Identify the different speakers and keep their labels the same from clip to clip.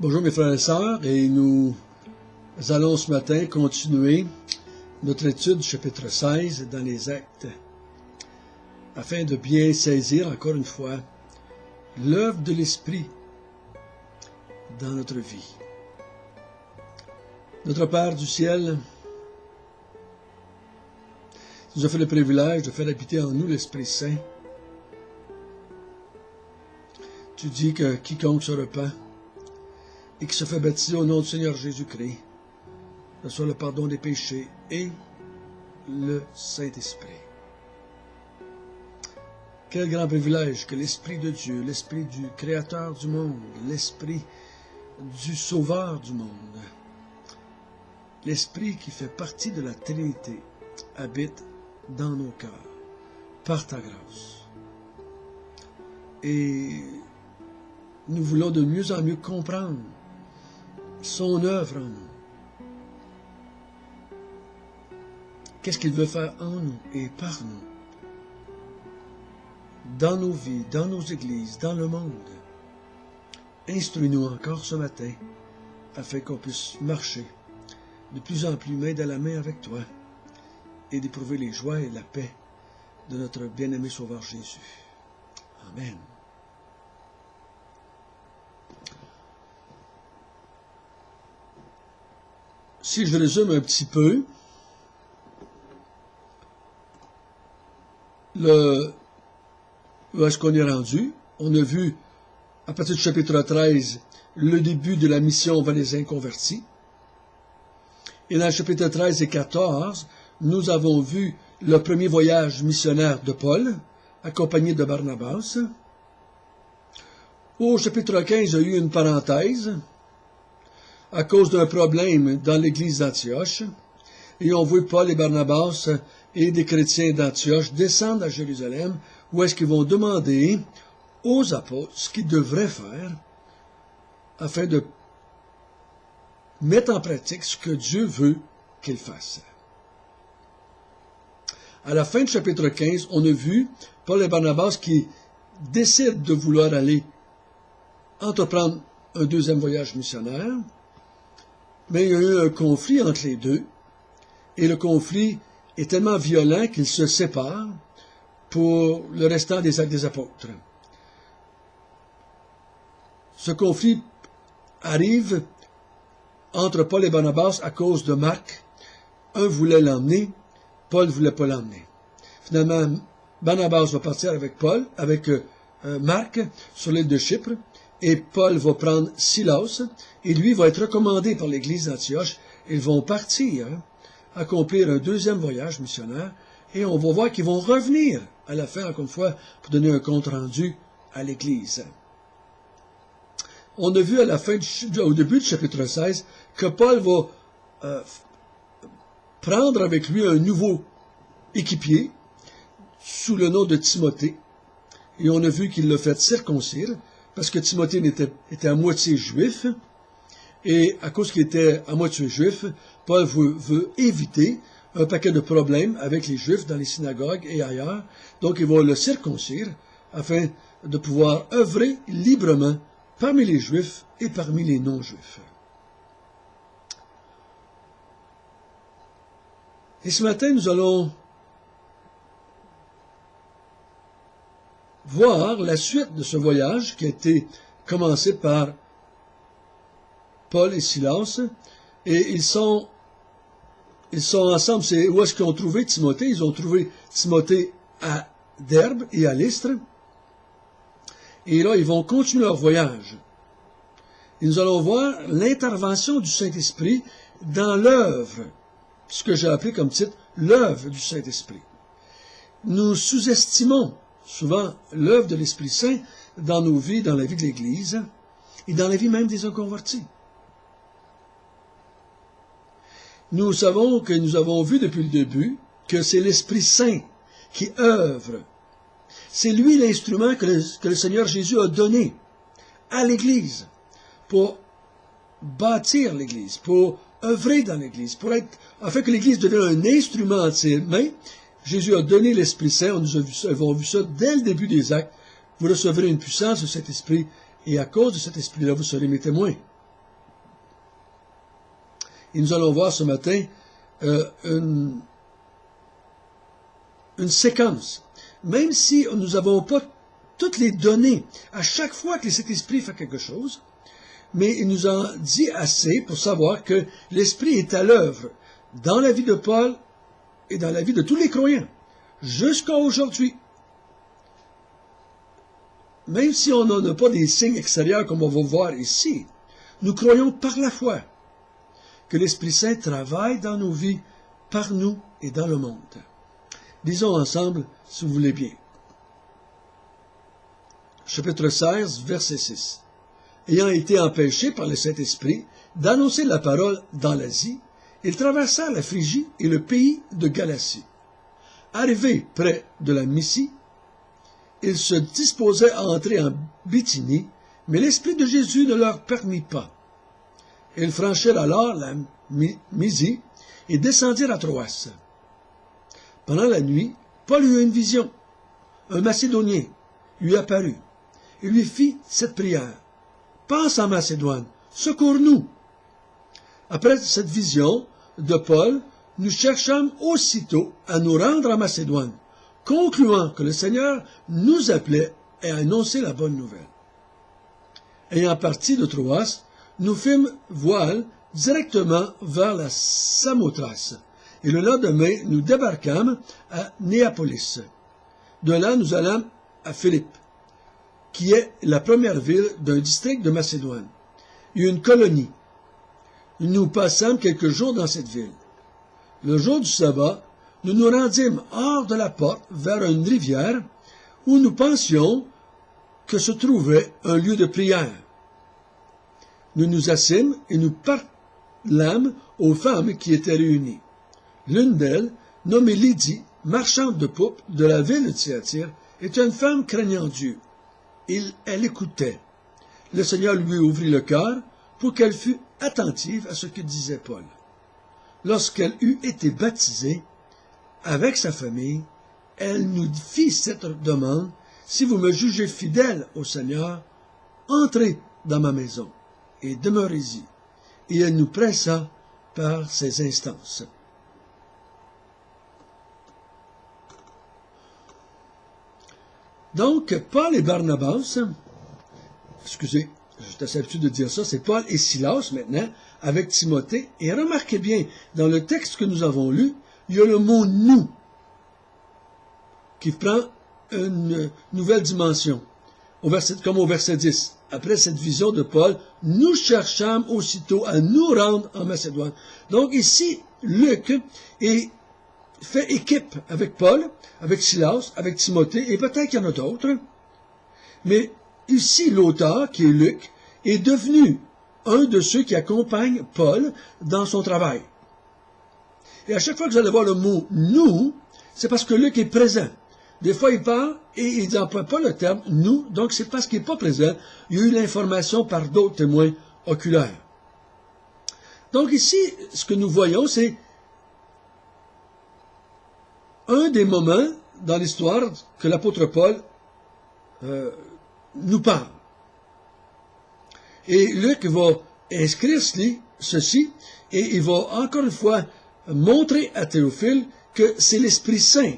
Speaker 1: Bonjour mes frères et sœurs, et nous allons ce matin continuer notre étude du chapitre 16 dans les Actes, afin de bien saisir encore une fois l'œuvre de l'Esprit dans notre vie. Notre Père du ciel nous a fait le privilège de faire habiter en nous l'Esprit Saint. Tu dis que quiconque se repent et qui se fait baptiser au nom du Seigneur Jésus-Christ reçoit le pardon des péchés et le Saint-Esprit. Quel grand privilège que l'Esprit de Dieu, l'Esprit du Créateur du monde, l'Esprit du Sauveur du monde, l'Esprit qui fait partie de la Trinité habite dans nos cœurs, par ta grâce. Et nous voulons de mieux en mieux comprendre son œuvre en nous. Qu'est-ce qu'il veut faire en nous et par nous, dans nos vies, dans nos églises, dans le monde. Instruis-nous encore ce matin, afin qu'on puisse marcher de plus en plus main dans la main avec toi et d'éprouver les joies et la paix de notre bien-aimé Sauveur Jésus. Amen. Si je résume un petit peu, où est-ce qu'on est rendu? On a vu, à partir du chapitre 13, le début de la mission vers les inconvertis. Et dans le chapitre 13 et 14, nous avons vu le premier voyage missionnaire de Paul, accompagné de Barnabas. Au chapitre 15, il y a eu une parenthèse, à cause d'un problème dans l'église d'Antioche, et on voit Paul et Barnabas et des chrétiens d'Antioche descendre à Jérusalem, où est-ce qu'ils vont demander aux apôtres ce qu'ils devraient faire afin de mettre en pratique ce que Dieu veut qu'ils fassent. À la fin du chapitre 15, on a vu Paul et Barnabas qui décident de vouloir aller entreprendre un deuxième voyage missionnaire, mais il y a eu un conflit entre les deux, et le conflit est tellement violent qu'ils se séparent pour le restant des Actes des Apôtres. Ce conflit arrive entre Paul et Barnabas à cause de Marc. Un voulait l'emmener, Paul ne voulait pas l'emmener. Finalement, Barnabas va partir avec Marc sur l'île de Chypre, et Paul va prendre Silas, et lui va être recommandé par l'église d'Antioche. Ils vont partir, accomplir un deuxième voyage missionnaire, et on va voir qu'ils vont revenir à la fin, encore une fois, pour donner un compte rendu à l'église. On a vu au début du chapitre 16 que Paul va prendre avec lui un nouveau équipier sous le nom de Timothée, et on a vu qu'il l'a fait circoncire, parce que Timothée était à moitié juif, et à cause qu'il était à moitié juif, Paul veut éviter un paquet de problèmes avec les Juifs dans les synagogues et ailleurs. Donc il va le circoncire afin de pouvoir œuvrer librement parmi les Juifs et parmi les non-Juifs. Et ce matin, nous allons voir la suite de ce voyage qui a été commencé par Paul et Silas, et ils sont ensemble. C'est où est-ce qu'ils ont trouvé Timothée? Ils ont trouvé Timothée à Derbe et à Lystre. Et là, ils vont continuer leur voyage. Et nous allons voir l'intervention du Saint-Esprit dans l'œuvre, ce que j'ai appelé comme titre, l'œuvre du Saint-Esprit. Nous sous-estimons souvent l'œuvre de l'Esprit Saint dans nos vies, dans la vie de l'Église, et dans la vie même des inconvertis. Nous savons que nous avons vu depuis le début que c'est l'Esprit Saint qui œuvre. C'est lui l'instrument que le Seigneur Jésus a donné à l'Église pour bâtir l'Église, pour œuvrer dans l'Église, afin que l'Église devienne un instrument entre ses mains. Jésus a donné l'Esprit Saint, on nous avons vu ça dès le début des Actes. Vous recevrez une puissance de cet Esprit, et à cause de cet Esprit-là, vous serez mes témoins Et nous allons voir ce matin une séquence. Même si nous n'avons pas toutes les données à chaque fois que le Saint-Esprit fait quelque chose, mais il nous en dit assez pour savoir que l'Esprit est à l'œuvre dans la vie de Paul et dans la vie de tous les croyants, jusqu'à aujourd'hui. Même si on n'en a pas des signes extérieurs comme on va voir ici, nous croyons par la foi que l'Esprit Saint travaille dans nos vies, par nous et dans le monde. Lisons ensemble, si vous voulez bien. Chapitre 16, verset 6. Ayant été empêché par le Saint-Esprit d'annoncer la parole dans l'Asie, il traversa la Phrygie et le pays de Galatie. Arrivé près de la Mysie, il se disposait à entrer en Bithynie, mais l'Esprit de Jésus ne leur permit pas. Ils franchirent alors la Mysie et descendirent à Troas. Pendant la nuit, Paul eut une vision. Un Macédonien lui apparut. Il lui fit cette prière. « Passe en Macédoine, secours-nous » Après cette vision de Paul, nous cherchâmes aussitôt à nous rendre en Macédoine, concluant que le Seigneur nous appelait à annoncer la bonne nouvelle. Ayant parti de Troas, nous fîmes voile directement vers la Samothrace, et le lendemain, nous débarquâmes à Néapolis. De là, nous allâmes à Philippe, qui est la première ville d'un district de Macédoine. Il y eut une colonie. Nous passâmes quelques jours dans cette ville. Le jour du sabbat, nous nous rendîmes hors de la porte vers une rivière où nous pensions que se trouvait un lieu de prière. Nous nous assîmes et nous parlâmes aux femmes qui étaient réunies. L'une d'elles, nommée Lydie, marchande de poupes de la ville de Thyatire, était une femme craignant Dieu. Elle écoutait. Le Seigneur lui ouvrit le cœur pour qu'elle fût attentive à ce que disait Paul. Lorsqu'elle eut été baptisée, avec sa famille, elle nous fit cette demande: « Si vous me jugez fidèle au Seigneur, entrez dans ma maison et demeurez-y. » Et elle nous pressa par ses instances. Donc, Paul et Barnabas, excusez, j'ai assez l'habitude de dire ça, c'est Paul et Silas maintenant, avec Timothée. Et remarquez bien, dans le texte que nous avons lu, il y a le mot « nous » qui prend une nouvelle dimension, comme au verset 10. Après cette vision de Paul, nous cherchâmes aussitôt à nous rendre en Macédoine. Donc ici, Luc fait équipe avec Paul, avec Silas, avec Timothée, et peut-être qu'il y en a d'autres. Mais ici, l'auteur, qui est Luc, est devenu un de ceux qui accompagnent Paul dans son travail. Et à chaque fois que vous allez voir le mot « nous », c'est parce que Luc est présent. Des fois, il parle et il n'emploie pas le terme « nous », donc c'est parce qu'il n'est pas présent. Il y a eu l'information par d'autres témoins oculaires. Donc ici, ce que nous voyons, c'est un des moments dans l'histoire que l'apôtre Paul nous parle. Et Luc va inscrire ceci, et il va encore une fois montrer à Théophile que c'est l'Esprit Saint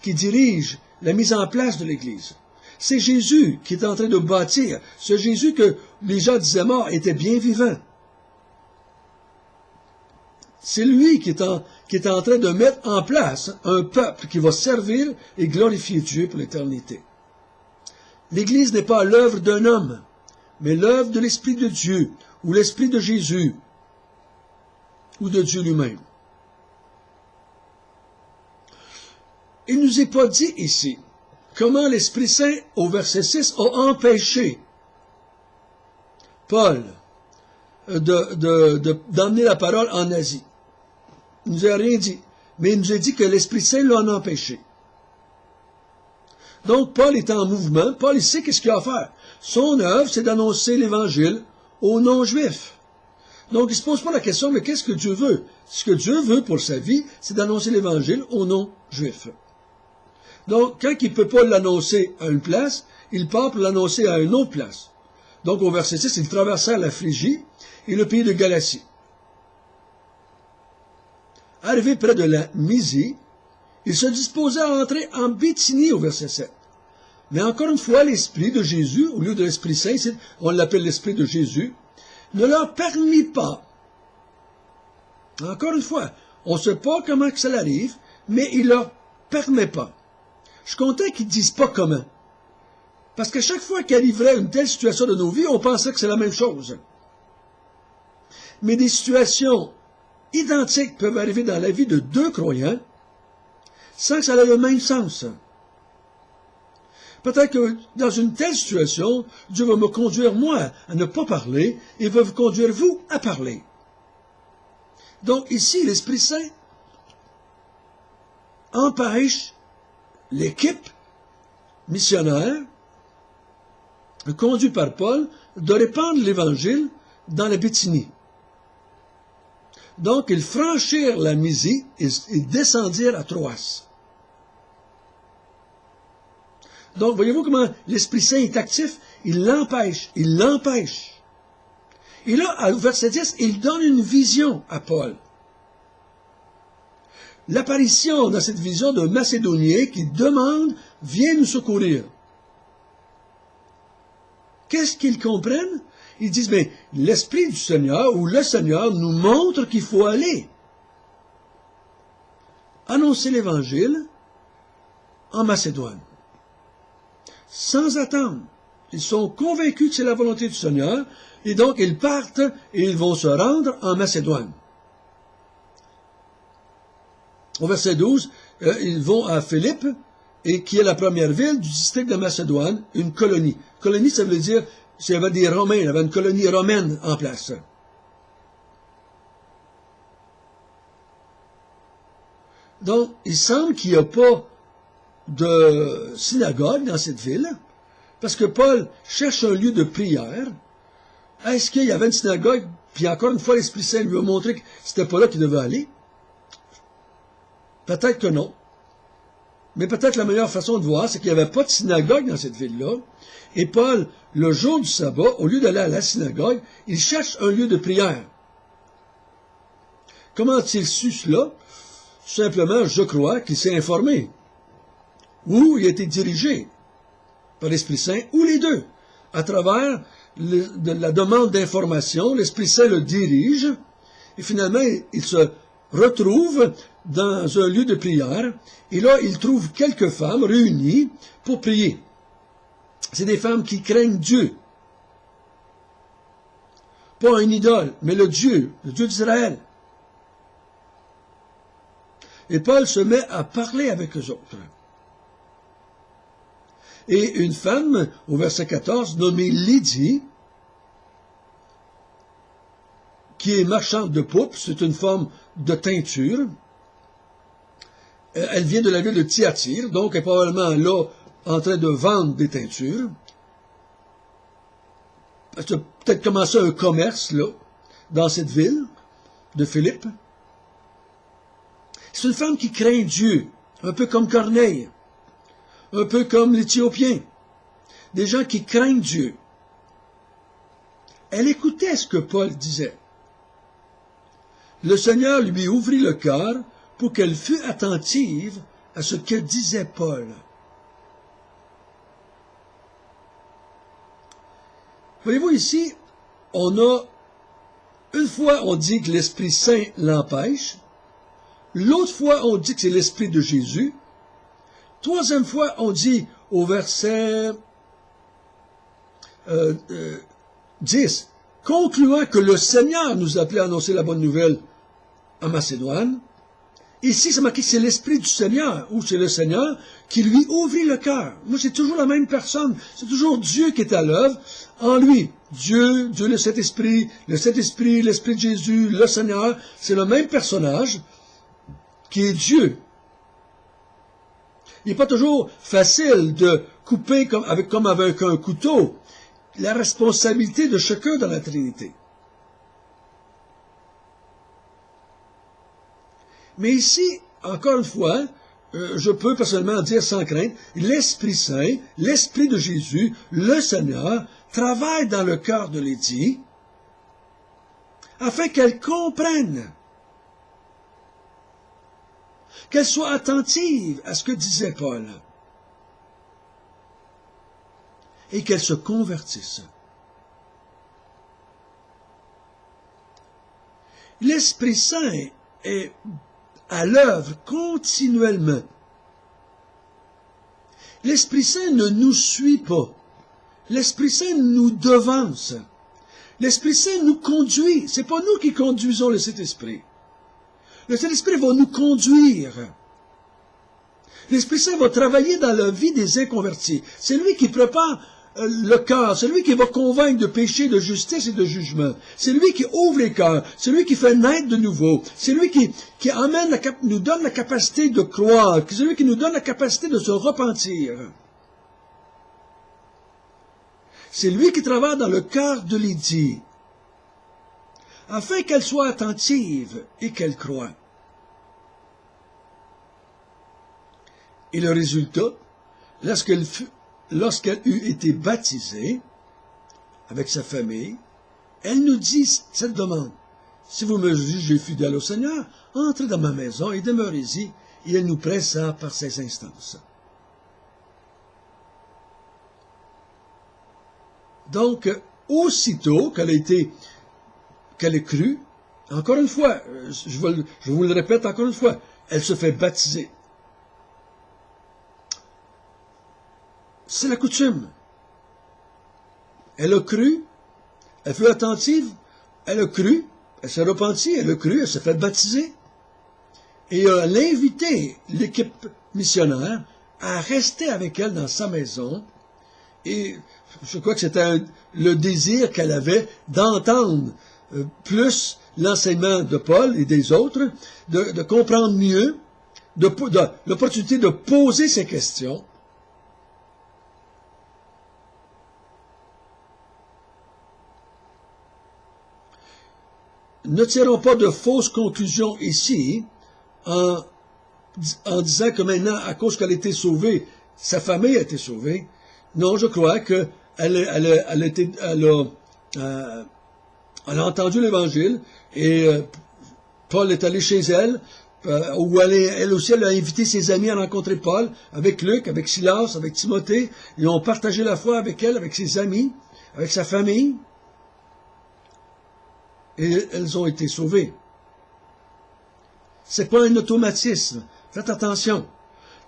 Speaker 1: qui dirige la mise en place de l'Église. C'est Jésus qui est en train de bâtir. Ce Jésus que les gens disaient mort était bien vivant. C'est lui qui est en train de mettre en place un peuple qui va servir et glorifier Dieu pour l'éternité. L'Église n'est pas l'œuvre d'un homme, mais l'œuvre de l'Esprit de Dieu, ou l'Esprit de Jésus, ou de Dieu lui-même. Il ne nous est pas dit ici comment l'Esprit Saint, au verset 6, a empêché Paul d'emmener la parole en Asie. Il ne nous a rien dit, mais il nous a dit que l'Esprit Saint l'a empêché. Donc, Paul est en mouvement. Paul, il sait qu'est-ce qu'il a à faire. Son œuvre, c'est d'annoncer l'Évangile aux non-juifs. Donc, il ne se pose pas la question, mais qu'est-ce que Dieu veut? Ce que Dieu veut pour sa vie, c'est d'annoncer l'Évangile aux non-juifs. Donc, quand il ne peut pas l'annoncer à une place, il part pour l'annoncer à une autre place. Donc, au verset 6, il traversa la Phrygie et le pays de Galatie. arrivé près de la Mysie, il se disposait à entrer en Bithynie au verset 7. Mais encore une fois, l'Esprit de Jésus, au lieu de l'Esprit Saint, on l'appelle l'Esprit de Jésus, ne leur permit pas. Encore une fois, on ne sait pas comment que ça arrive, mais il ne leur permet pas. Je suis content qu'ils ne disent pas comment. Parce que chaque fois qu'arriverait une telle situation de nos vies, on pensait que c'est la même chose. Mais des situations identiques peuvent arriver dans la vie de deux croyants sans que ça ait le même sens. Peut-être que dans une telle situation, Dieu va me conduire, moi, à ne pas parler, et va vous conduire, vous, à parler. Donc, ici, l'Esprit Saint empêche l'équipe missionnaire, conduite par Paul, de répandre l'Évangile dans la Bithynie. Donc, ils franchirent la Mysie et descendirent à Troas. Donc, voyez-vous comment l'Esprit Saint est actif? Il l'empêche, il l'empêche. Et là, au verset 10, il donne une vision à Paul. L'apparition dans cette vision d'un Macédonien qui demande, viens nous secourir. Qu'est-ce qu'ils comprennent? Ils disent, mais l'Esprit du Seigneur ou le Seigneur nous montre qu'il faut aller annoncer l'Évangile en Macédoine. Sans attendre. Ils sont convaincus que c'est la volonté du Seigneur, et donc ils partent et ils vont se rendre en Macédoine. Au verset 12, ils vont à Philippe, et qui est la première ville du district de Macédoine, une colonie. Colonie, ça veut dire, s'il y avait des Romains, il y avait une colonie romaine en place. Donc, il semble qu'il n'y a pas de synagogue dans cette ville, parce que Paul cherche un lieu de prière. Est-ce qu'il y avait une synagogue, puis encore une fois, l'Esprit Saint lui a montré que c'était pas là qu'il devait aller? Peut-être que non. Mais peut-être la meilleure façon de voir, c'est qu'il n'y avait pas de synagogue dans cette ville-là. Et Paul, le jour du sabbat, au lieu d'aller à la synagogue, il cherche un lieu de prière. Comment a-t-il su cela? Tout simplement, je crois qu'il s'est informé. Ou il a été dirigé par l'Esprit Saint, ou les deux. À travers de la demande d'information, l'Esprit Saint le dirige, et finalement, il se retrouve dans un lieu de prière, et là, il trouve quelques femmes réunies pour prier. C'est des femmes qui craignent Dieu. Pas un idole, mais le Dieu d'Israël. Et Paul se met à parler avec eux autres. Et une femme, au verset 14, nommée Lydie, qui est marchande de pourpre, c'est une forme de teinture. Elle vient de la ville de Thyatire, donc elle est probablement là en train de vendre des teintures. Elle a peut-être commencé un commerce, là, dans cette ville de Philippe. C'est une femme qui craint Dieu, un peu comme Corneille, un peu comme l'Éthiopien. Des gens qui craignent Dieu. Elle écoutait ce que Paul disait. Le Seigneur lui ouvrit le cœur pour qu'elle fût attentive à ce que disait Paul. Voyez-vous ici, une fois on dit que l'Esprit Saint l'empêche, l'autre fois on dit que c'est l'Esprit de Jésus, troisième fois on dit au verset 10, concluant que le Seigneur nous appelait à annoncer la bonne nouvelle en Macédoine. Ici, c'est marqué que c'est l'Esprit du Seigneur, ou c'est le Seigneur qui lui ouvrit le cœur. Moi, c'est toujours la même personne. C'est toujours Dieu qui est à l'œuvre en lui. Dieu le Saint-Esprit, l'Esprit de Jésus, le Seigneur, c'est le même personnage qui est Dieu. Il n'est pas toujours facile de couper comme avec un couteau la responsabilité de chacun dans la Trinité. Mais ici, encore une fois, je peux personnellement dire sans crainte, l'Esprit Saint, l'Esprit de Jésus, le Seigneur, travaille dans le cœur de Lydie afin qu'elle comprenne qu'elle soit attentive à ce que disait Paul, et qu'elle se convertisse. L'Esprit Saint est à l'œuvre continuellement. L'Esprit Saint ne nous suit pas. L'Esprit Saint nous devance. L'Esprit Saint nous conduit. C'est pas nous qui conduisons le Saint-Esprit. Le Saint-Esprit va nous conduire. L'Esprit Saint va travailler dans la vie des inconvertis. C'est lui qui prépare le cœur. C'est lui qui va convaincre de péché, de justice et de jugement. C'est lui qui ouvre les cœurs. C'est lui qui fait naître de nouveau. C'est lui qui nous donne la capacité de croire. C'est lui qui nous donne la capacité de se repentir. C'est lui qui travaille dans le cœur de Lydie, afin qu'elle soit attentive et qu'elle croie. Et le résultat, lorsqu'elle eut été baptisée avec sa famille, elle nous dit cette demande. Si vous me jugez fidèle au Seigneur, entrez dans ma maison et demeurez-y. Et elle nous pressa par ses instances. Donc, aussitôt qu'elle ait cru, encore une fois, je vous le répète encore une fois, elle se fait baptiser. C'est la coutume. Elle a cru, elle fut attentive, elle a cru, elle s'est repentie, elle a cru, elle s'est fait baptiser. Et elle a invité l'équipe missionnaire à rester avec elle dans sa maison. Et je crois que c'était le désir qu'elle avait d'entendre plus l'enseignement de Paul et des autres, de comprendre mieux, l'opportunité de poser ces questions. Ne tirons pas de fausses conclusions ici en disant que maintenant, à cause qu'elle a été sauvée, sa famille a été sauvée. Non, je crois qu'elle a entendu l'Évangile et Paul est allé chez elle, où elle aussi elle a invité ses amis à rencontrer Paul, avec Luc, avec Silas, avec Timothée. Ils ont partagé la foi avec elle, avec ses amis, avec sa famille. Et elles ont été sauvées. C'est pas un automatisme. Faites attention.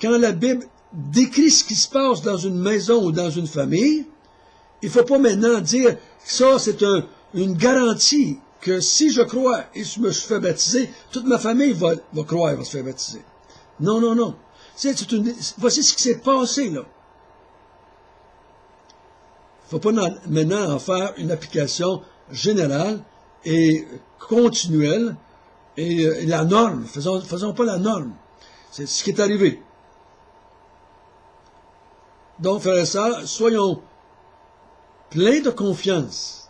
Speaker 1: Quand la Bible décrit ce qui se passe dans une maison ou dans une famille, il ne faut pas maintenant dire ça, c'est une garantie que si je crois et je me fais baptiser, toute ma famille va croire et va se faire baptiser. Non, non, non. Voici ce qui s'est passé là. Il ne faut pas maintenant en faire une application générale et continuelle et la norme. Faisons pas la norme. C'est ce qui est arrivé. Donc, frères et sœurs, soyons pleins de confiance,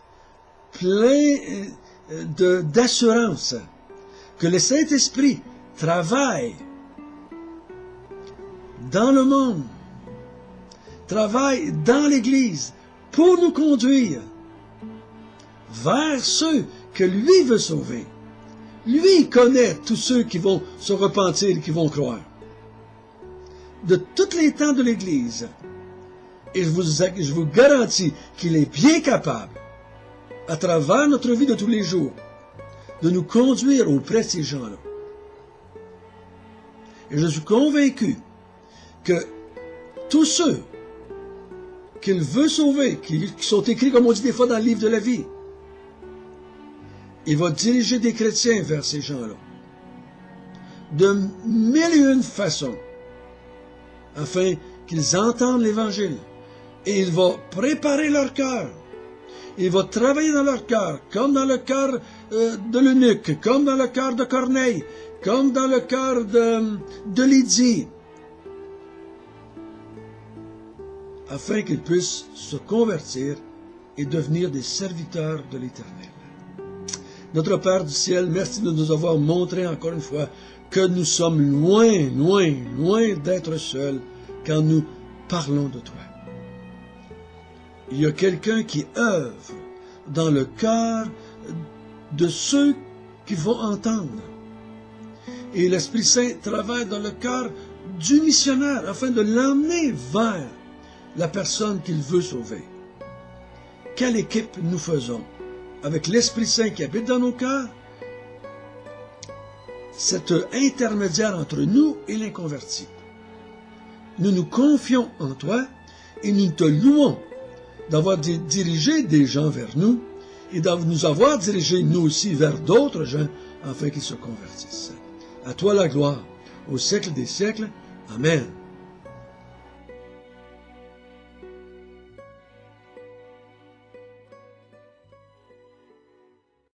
Speaker 1: pleins d'assurance que le Saint-Esprit travaille dans le monde, travaille dans l'Église pour nous conduire vers ceux que lui veut sauver. Lui connaît tous ceux qui vont se repentir et qui vont croire. De tous les temps de l'Église. Et je vous garantis qu'il est bien capable, à travers notre vie de tous les jours, de nous conduire auprès de ces gens-là. Et je suis convaincu que tous ceux qu'il veut sauver, qui sont écrits, comme on dit des fois, dans le livre de la vie, il va diriger des chrétiens vers ces gens-là, de mille et une façons, afin qu'ils entendent l'Évangile. Et il va préparer leur cœur. Il va travailler dans leur cœur, comme dans le cœur de l'eunuque, comme dans le cœur de Corneille, comme dans le cœur de Lydie, afin qu'ils puissent se convertir et devenir des serviteurs de l'Éternel. Notre Père du ciel, merci de nous avoir montré encore une fois que nous sommes loin, loin, loin d'être seuls quand nous parlons de toi. Il y a quelqu'un qui œuvre dans le cœur de ceux qui vont entendre. Et l'Esprit Saint travaille dans le cœur du missionnaire afin de l'emmener vers la personne qu'il veut sauver. Quelle équipe nous faisons? Avec l'Esprit Saint qui habite dans nos cœurs, cet intermédiaire entre nous et l'inconverti. Nous nous confions en toi et nous te louons d'avoir dirigé des gens vers nous et de nous avoir dirigés nous aussi vers d'autres gens afin qu'ils se convertissent. À toi la gloire, au siècle des siècles. Amen.